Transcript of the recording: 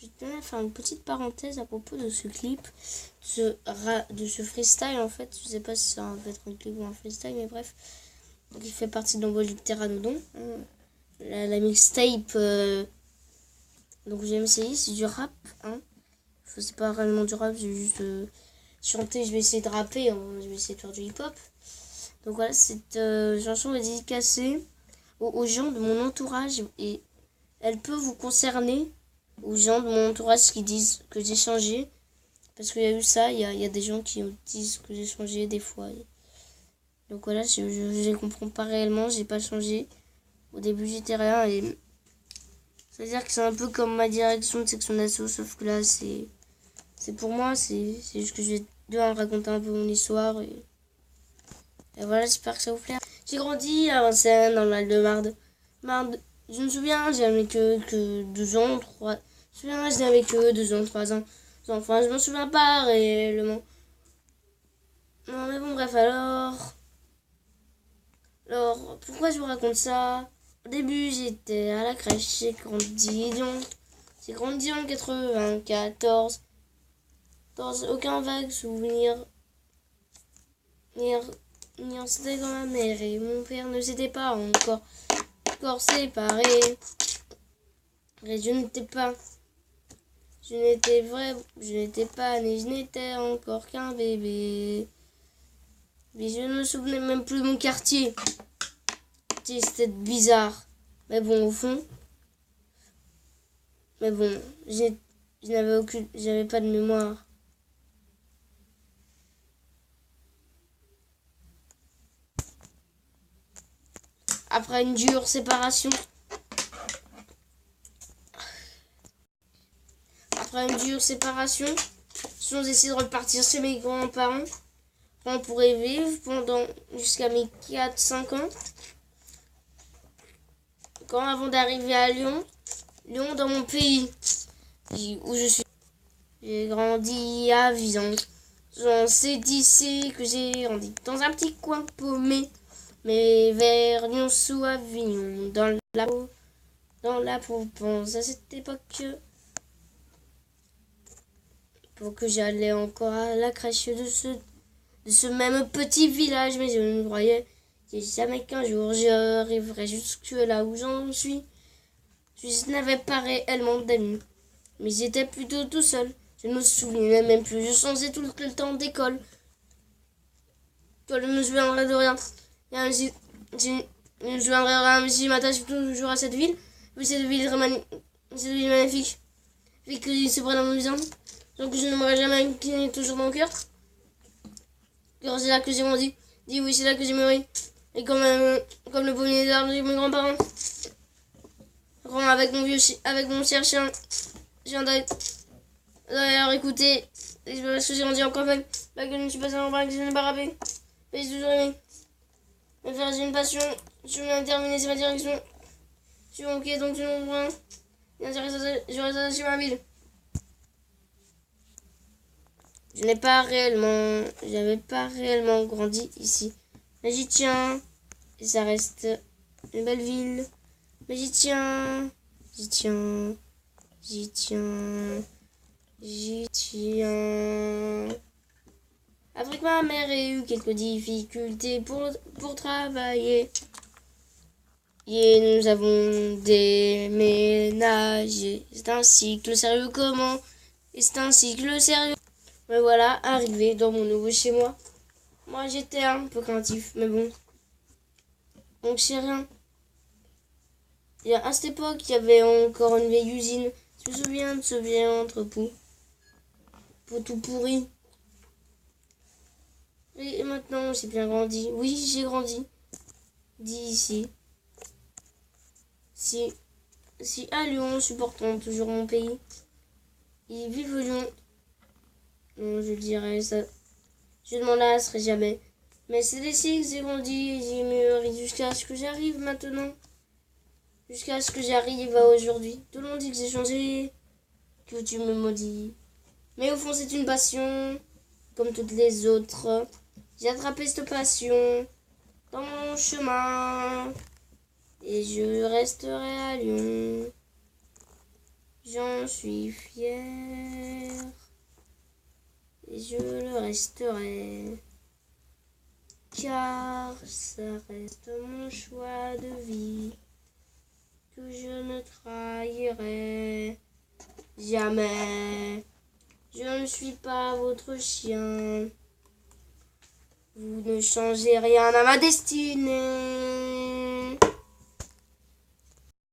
Je tenais à faire une petite parenthèse à propos de ce clip, de ce freestyle en fait. Je sais pas si ça va être un clip ou un freestyle, mais bref. Donc il fait partie de l'envoi du Pteranodon. La mixtape. Donc j'ai essayé, c'est du rap. C'est pas réellement du rap, c'est juste chanter. Je vais essayer de rapper, je vais essayer de faire du hip-hop. Donc voilà, cette chanson est dédicacée aux gens de mon entourage et elle peut vous concerner, aux gens de mon entourage qui disent que j'ai changé. Parce qu'il y a eu ça, il y a des gens qui disent que j'ai changé des fois. Donc voilà, je les comprends pas réellement, j'ai pas changé. Au début j'étais rien et c'est-à-dire que c'est un peu comme ma direction de section d'assaut, sauf que là c'est pour moi, c'est juste que je vais devoir raconter un peu mon histoire et voilà, j'espère que ça vous plaît. J'ai grandi à Vincennes, dans le Val-de-Marne. Je me souviens, j'avais que 2 ans, 3. Je me souviens, j'avais que 2 ans, 3 ans. Enfin, je m'en souviens pas réellement. Non, mais bon, bref, alors, pourquoi je vous raconte ça? Au début, j'étais à la crèche, j'ai grandi en 94. Dans aucun vague souvenir. C'était quand ma mère et mon père ne s'étaient pas encore séparés. Et je n'étais pas né, je n'étais encore qu'un bébé. Mais je ne me souvenais même plus de mon quartier. C'était bizarre. Mais bon, au fond. Mais bon, j'avais pas de mémoire. Après une dure séparation. J'ai essayé de repartir chez mes grands-parents. On pourrait vivre jusqu'à mes 4-5 ans. Avant d'arriver à Lyon dans mon pays, où je suis. J'ai grandi à Visan. C'est d'ici que j'ai grandi, dans un petit coin paumé, mais vers Lyon sous Avignon, dans la Provence. À cette époque, pour que j'allais encore à la crèche de ce même petit village, mais je ne croyais jamais qu'un jour j'arriverais jusque là où j'en suis. Je n'avais pas réellement d'amis, mais j'étais plutôt tout seul. Je ne me souvenais même plus, je changeais tout le temps d'école. Je ne me souviendrai de rien. Je ne me souviendrai de rien, mais je m'attache toujours à cette ville. Mais cette ville magnifique. Et que c'est vraiment amusant. Donc je ne m'aurais jamais quitté toujours dans mon cœur. Car c'est là que j'ai grandi. Dis oui, c'est là que j'ai mûri. Et comme le pommier d'arbre de mes grands-parents. Avec mon cher chien. Je viens d'ailleurs écouter. Parce que j'ai grandi en campagne. Là que je ne suis pas en que je n'ai pas rappé. Mais j'ai toujours aimé. Me faire une passion. Je viens de terminer, c'est ma direction. Je suis manqué, donc je n'en vois. Je reste attaché à ma ville. J'avais pas réellement grandi ici. Mais j'y tiens. Et ça reste une belle ville. Mais j'y tiens. Après que ma mère ait eu quelques difficultés pour travailler. Et nous avons déménagé. C'est un cycle sérieux comment? Et c'est un cycle sérieux. Me voilà arrivé dans mon nouveau chez moi. Moi j'étais un peu craintif, mais bon. Donc c'est rien. À cette époque, il y avait encore une vieille usine. Je me souviens de ce vieil entrepôt. Tout pourri. Et maintenant, j'ai bien grandi. Oui, j'ai grandi. D'ici. Si à Lyon, supportons toujours mon pays. Et vive Lyon. Non, je dirais ça. Je ne m'en lasserai jamais. Mais c'est d'ici que j'ai grandi et j'ai mûri jusqu'à ce que j'arrive maintenant. Jusqu'à ce que j'arrive à aujourd'hui. Tout le monde dit que j'ai changé, que tu me maudis. Mais au fond, c'est une passion, comme toutes les autres. J'ai attrapé cette passion dans mon chemin. Et je resterai à Lyon. J'en suis fier et je le resterai, car ça reste mon choix de vie que je ne trahirai jamais. Je ne suis pas votre chien, vous ne changez rien à ma destinée.